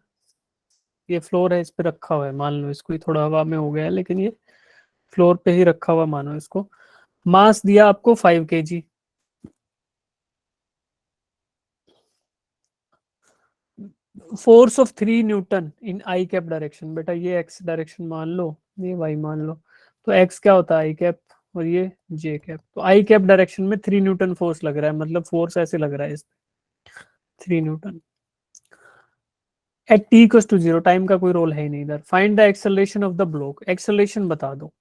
Speaker 1: ये फ्लोर है, इस पे रखा हुआ है, मान लो इसको, ये थोड़ा हवा में हो गया है लेकिन ये फ्लोर पे ही रखा हुआ मानो इसको। मास दिया आपको 5 kg, force of 3 Newton in I cap direction. बेटा ये एक्स डायरेक्शन मान लो, ये वाई मान लो, तो एक्स क्या होता है आई कैप और ये जे कैप। तो आई कैप डायरेक्शन में 3 न्यूटन फोर्स लग रहा है, मतलब फोर्स ऐसे लग रहा है इस 3 newton at T equals to 0, time का कोई रोल है ही नहीं इधर। Find the acceleration of the block, acceleration बता दो।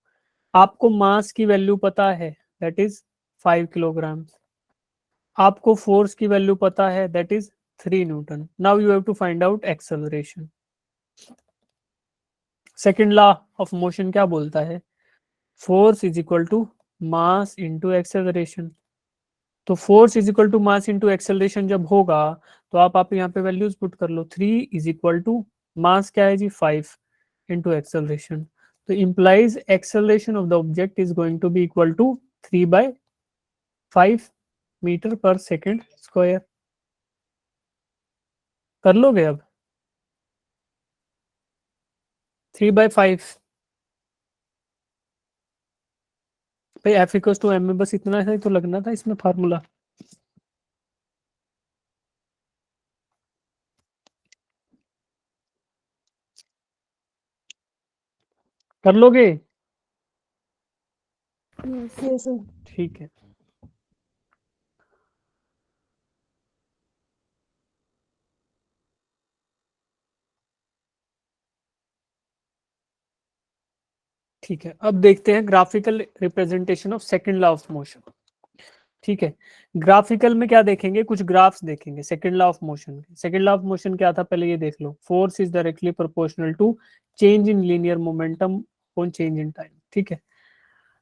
Speaker 1: आपको मास की वैल्यू पता है, दैट इज 5 किलोग्राम। आपको फोर्स की वैल्यू पता है, that is 3 newton. Now you have to find out acceleration. Second law of motion क्या बोलता है, force is equal to mass into acceleration. तो force is equal to mass into acceleration जब होगा, तो आप यहाँ पे वैल्यूज पुट कर लो। 3 इज इक्वल टू मास क्या है जी 5 इंटू एक्सेलरेशन, तो implies acceleration of the object is going to be equal to 3/5 metre per second square. कर लोगे अब 3/5 भाई, एफ इक्वल टू एम में बस इतना है तो लगना था इसमें फार्मूला। कर लोगे?
Speaker 3: Yes, sir.
Speaker 1: ठीक है, ठीक है। अब देखते हैं graphical representation of second law of motion. ठीक है, ग्राफिकल में क्या देखेंगे, कुछ ग्राफ्स देखेंगे सेकंड लॉ ऑफ मोशन के। सेकंड लॉ ऑफ मोशन क्या था पहले ये देख लो, force is directly proportional to change in linear momentum on change in time. ठीक है,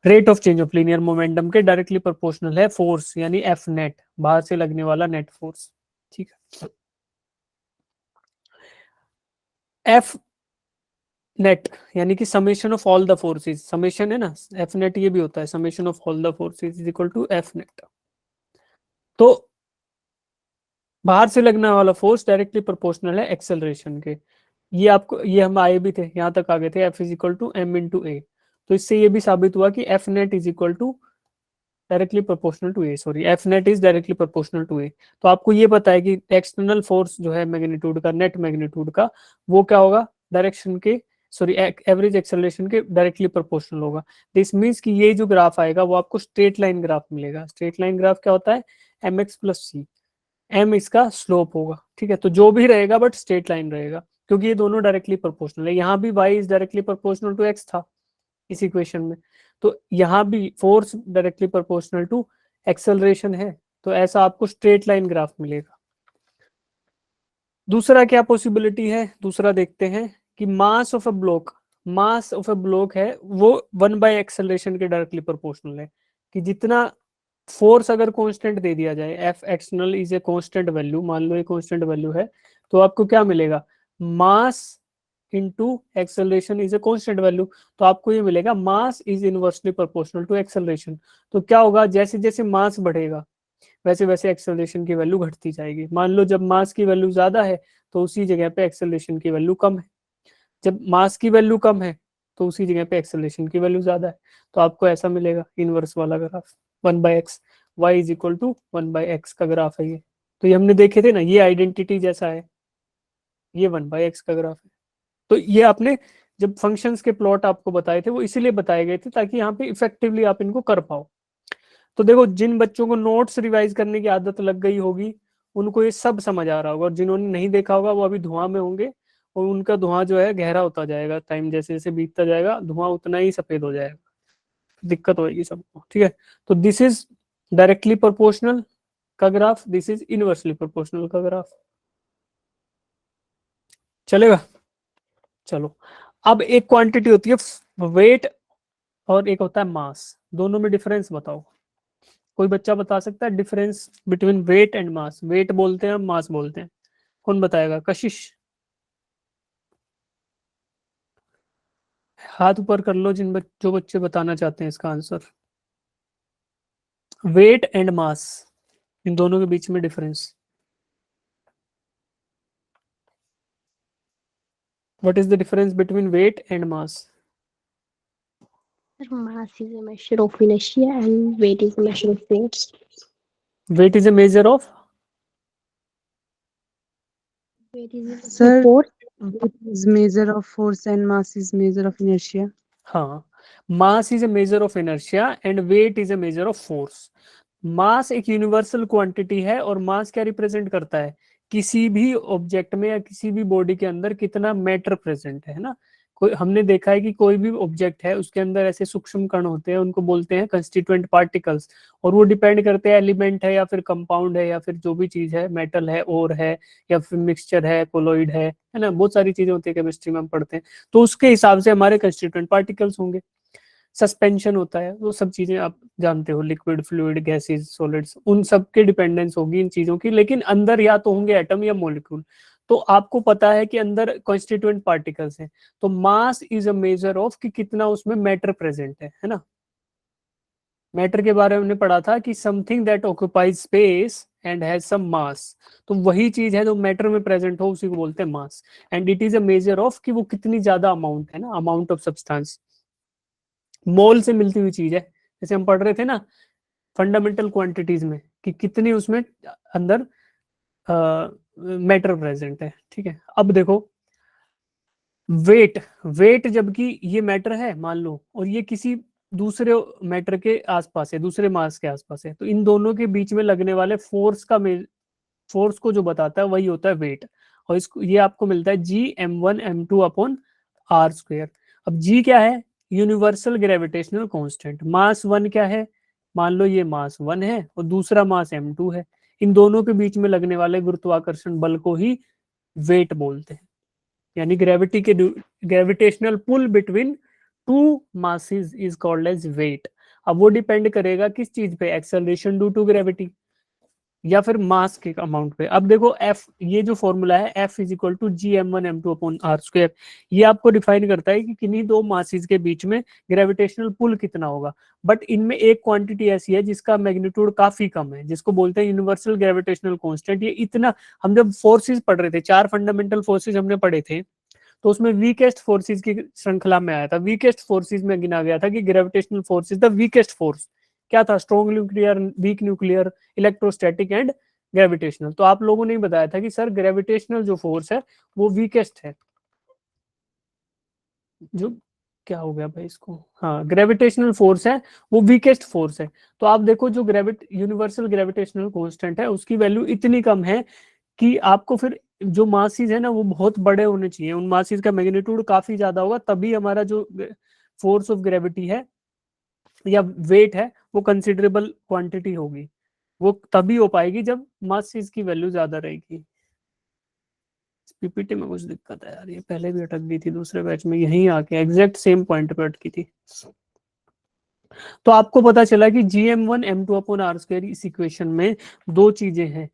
Speaker 1: rate of change of linear momentum के डायरेक्टली प्रोपोर्शनल है फोर्स, यानी एफ नेट, बाहर से लगने वाला नेट फोर्स। ठीक है, एफ नेट यानी कि summation of all the forces, summation है ना, एफ नेट ये भी होता है, summation of all the forces is equal to F net. तो बाहर से लगने वाला फोर्स डायरेक्टली प्रोपोर्शनल है एक्सेलरेशन के। ये आपको, ये हम आए भी थे, यहाँ तक आ गए थे, F is equal to M into A. तो इससे ये भी साबित हुआ कि F net is equal to directly proportional to A, sorry F net is directly proportional to A. तो आपको ये पता है कि एक्सटर्नल फोर्स जो है मैग्नीट्यूड का, नेट मैग्नीट्यूड का, वो क्या होगा, डायरेक्शन के, सॉरी एवरेज एक्सेलरेशन के डायरेक्टली प्रोपोर्शनल होगा। दिस मीन्स कि ये जो ग्राफ आएगा वो आपको स्ट्रेट लाइन ग्राफ मिलेगा। स्ट्रेट लाइन ग्राफ क्या होता है, एम एक्स प्लस सी, एम इसका स्लोप होगा। ठीक है, तो जो भी रहेगा बट स्ट्रेट लाइन रहेगा, क्योंकि ये दोनों डायरेक्टली प्रोपोर्शनल है। यहाँ भी y is directly proportional to x था इस इक्वेशन में, तो यहाँ भी force directly proportional to acceleration है, तो ऐसा आपको स्ट्रेट लाइन ग्राफ मिलेगा। दूसरा क्या पॉसिबिलिटी है, दूसरा देखते हैं कि mass of a block, mass of a block है वो 1 बाय एक्सेलरेशन के डायरेक्टली प्रोपोर्शनल है। कि जितना फोर्स अगर कांस्टेंट दे दिया जाए, F external is a constant value, मान लो ये कांस्टेंट वैल्यू है, तो आपको क्या मिलेगा, mass into acceleration is a constant value, तो आपको ये मिलेगा mass is inversely proportional to acceleration. तो क्या होगा, जैसे जैसे मास बढ़ेगा वैसे वैसे एक्सेलरेशन की वैल्यू घटती जाएगी। मान लो जब मास की वैल्यू ज्यादा है तो उसी जगह पे एक्सेलरेशन की वैल्यू कम है, जब मास की वैल्यू कम है तो उसी जगह पे एक्सेलरेशन की वैल्यू ज्यादा है। तो आपको ऐसा मिलेगा इनवर्स वाला graph, 1/x, y is equal to 1/x का ग्राफ है ये। तो ये हमने देखे थे ना, ये आइडेंटिटी जैसा है, ये 1/x का ग्राफ है। तो ये आपने जब फंक्शंस के प्लॉट आपको बताए थे वो इसीलिए बताए गए थे ताकि यहाँ पे इफेक्टिवली आप इनको कर पाओ। तो देखो, जिन बच्चों को नोट्स रिवाइज करने की आदत लग गई होगी उनको ये सब समझ आ रहा होगा, और जिन्होंने नहीं देखा होगा वो अभी धुआं में होंगे, और उनका धुआं जो है गहरा होता जाएगा, टाइम जैसे जैसे बीतता जाएगा धुआं उतना ही सफेद हो जाएगा, दिक्कत होगी सबको। ठीक है, तो दिस इज डायरेक्टली प्रोपोर्शनल का graph, this is inversely proportional का ग्राफ। चलेगा? चलो, अब एक क्वांटिटी होती है वेट और एक होता है मास, दोनों में डिफरेंस बताओ। कोई बच्चा बता सकता है difference between weight and mass? Weight बोलते हैं, मास बोलते हैं, कौन बताएगा? कशिश, हाथ ऊपर कर लो जो बच्चे बताना चाहते हैं इसका आंसर। वेट एंड मास, इन दोनों के बीच में difference. What is the difference between weight and mass?
Speaker 2: Mass is a measure of inertia and weight is a measure of force.
Speaker 1: Weight is a measure of,
Speaker 2: Weight is a measure of
Speaker 3: Sir,
Speaker 2: force.
Speaker 3: weight is measure of force and mass is measure of inertia.
Speaker 1: हाँ, mass is a measure of inertia and weight is a measure of force. Mass एक universal quantity है, और मास क्या represent करता है? किसी भी object में या किसी भी बॉडी के अंदर कितना मैटर प्रेजेंट है ना। कोई, हमने देखा है कि कोई भी ऑब्जेक्ट है उसके अंदर ऐसे सूक्ष्म कण होते हैं, उनको बोलते हैं कंस्टिट्यूएंट पार्टिकल्स। और वो डिपेंड करते हैं एलिमेंट है या फिर कंपाउंड है या फिर जो भी चीज है, मेटल है, और है, या फिर मिक्सचर है, कोलोइड है ना, बहुत सारी चीजें होती है केमिस्ट्री में हम पढ़ते हैं। तो उसके हिसाब से हमारे कंस्टिट्यूएंट पार्टिकल्स होंगे। सस्पेंशन होता है, वो सब चीजें आप जानते हो, लिक्विड, फ्लूइड, गैसेस, सॉलिड्स, उन सब के डिपेंडेंस होगी इन चीजों की, लेकिन अंदर या तो होंगे एटम या मॉलिक्यूल। तो आपको पता है कि अंदर कॉन्स्टिट्यूएंट पार्टिकल्स हैं। तो मास इज अ मेजर ऑफ कि कितना उसमें मैटर प्रेजेंट है ना। मैटर के बारे में हमने पढ़ा था कि something that occupies space and has some mass. तो वही चीज है जो मैटर में प्रेजेंट हो, उसी को बोलते हैं mass. And it is a measure of कि वो कितनी ज्यादा अमाउंट है ना, अमाउंट ऑफ सब्सटेंस। मोल से मिलती हुई चीज है, जैसे हम पढ़ रहे थे ना फंडामेंटल क्वांटिटीज में, कि कितनी उसमें अंदर मैटर प्रेजेंट है। ठीक है, अब देखो वेट। वेट जबकि ये मैटर है मान लो, और ये किसी दूसरे मैटर के आसपास है, दूसरे मास के आसपास है, तो इन दोनों के बीच में लगने वाले फोर्स का, फोर्स को जो बताता है वही होता है वेट। और इसको, ये आपको मिलता है G m1 m2 upon are square. अब जी क्या है? Universal gravitational constant. Mass one क्या है? मान लो ये मास वन है और दूसरा मास m2 है। इन दोनों के बीच में लगने वाले गुरुत्वाकर्षण बल को ही वेट बोलते हैं। यानी ग्रेविटी के, gravitational pull between two masses is called as weight. अब वो डिपेंड करेगा किस चीज पे? एक्सेलरेशन ड्यू टू ग्रेविटी या फिर मास के अमाउंट पे। अब देखो एफ, ये जो फॉर्मूला है F is equal to G m1 m2 upon R square, ये आपको डिफाइन करता है कि किन्हीं दो मासेस के बीच में ग्रेविटेशनल पुल कितना होगा। बट इनमें एक क्वांटिटी ऐसी है जिसका मैग्नीट्यूड काफी कम है, जिसको बोलते हैं यूनिवर्सल ग्रेविटेशनल कांस्टेंट। ये इतना, हम जब फोर्सेस पढ़ रहे थे, चार फंडामेंटल फोर्सेस हमने पढ़े थे, तो उसमें वीकेस्ट फोर्सेस की श्रृंखला में आया था। वीकेस्ट फोर्सेस में गिना गया था कि gravitational force is the weakest force. क्या था? Strong nuclear, weak nuclear, electrostatic and gravitational. तो आप लोगों ने बताया था कि सर ग्रेविटेशनल जो फोर्स है वो वीकेस्ट है। जो, क्या हो गया भाई इसको, हाँ, ग्रेविटेशनल फोर्स है वो वीकेस्ट फोर्स है। तो आप देखो जो यूनिवर्सल ग्रेविटेशनल कांस्टेंट है उसकी वैल्यू इतनी कम है कि आपको फिर जो मासेस है ना वो बहुत बड़े होने चाहिए, उन मासेस का मैग्नीट्यूड काफी ज्यादा होगा, तभी हमारा जो फोर्स ऑफ ग्रेविटी है या वेट है वो कंसिडरेबल क्वांटिटी होगी। वो तभी हो पाएगी जब मासेस की वैल्यू ज्यादा रहेगी। पीपीटी में कुछ दिक्कत है यार, ये पहले भी अटक गई थी दूसरे बैच में, यहीं आके एग्जैक्ट सेम पॉइंट पे अटकी थी। तो आपको पता चला कि G m1 m2 upon R square इस इक्वेशन में दो चीजें हैं।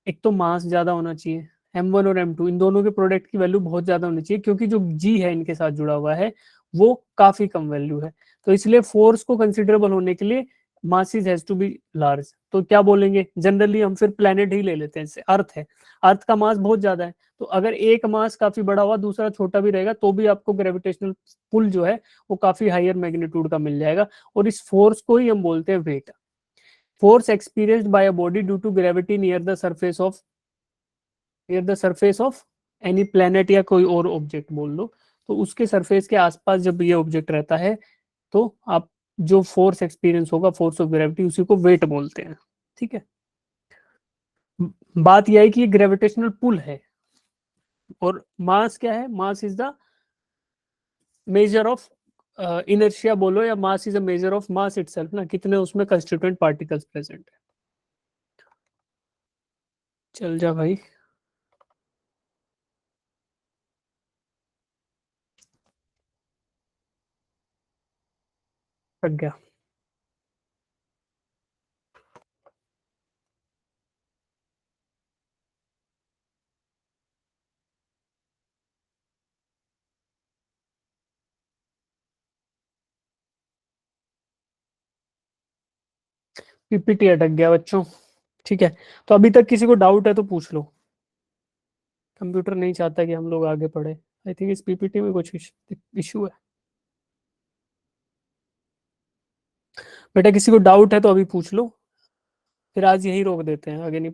Speaker 1: एक तो मास ज्यादा होना चाहिए, m1 और m2 इन दोनों के प्रोडक्ट की वैल्यू बहुत ज्यादा होनी चाहिए, क्योंकि जो g है इनके साथ जुड़ा हुआ है वो काफी कम वैल्यू है। तो इसलिए फोर्स को कंसिडरेबल होने के लिए masses has to be large. तो क्या बोलेंगे जनरली हम? फिर प्लेनेट ही ले लेते हैं, जैसे अर्थ है, अर्थ का मास बहुत ज्यादा है, तो अगर एक मास काफी बड़ा हुआ दूसरा छोटा भी रहेगा तो भी आपको ग्रेविटेशनल पुल जो है वो काफी हायर मैग्नीट्यूड का मिल जाएगा। और इस फोर्स को ही हम बोलते हैं weight. Force experienced by a body due to gravity near the surface of any planet या कोई और ऑब्जेक्ट बोल दो, तो उसके सरफेस के आसपास जब ये ऑब्जेक्ट रहता है तो आप जो फोर्स एक्सपीरियंस होगा, फोर्स ऑफ ग्रेविटी, उसी को वेट बोलते हैं। ठीक है, बात यह है कि ये ग्रेविटेशनल पुल है। और मास क्या है? Mass is the major of inertia बोलो, या मास is a measure of mass itself ना, कितने उसमें कंस्टिट्यूएंट पार्टिकल्स प्रेजेंट है। चल जा भाई, थक गया। पीपीटी अटक गया बच्चों। ठीक है, तो अभी तक किसी को डाउट है तो पूछ लो। कंप्यूटर नहीं चाहता कि हम लोग आगे बढ़े। आई थिंक इस पीपीटी में कुछ इशू है। बेटा किसी को डाउट है तो अभी पूछ लो, फिर आज यही रोक देते हैं, आगे नहीं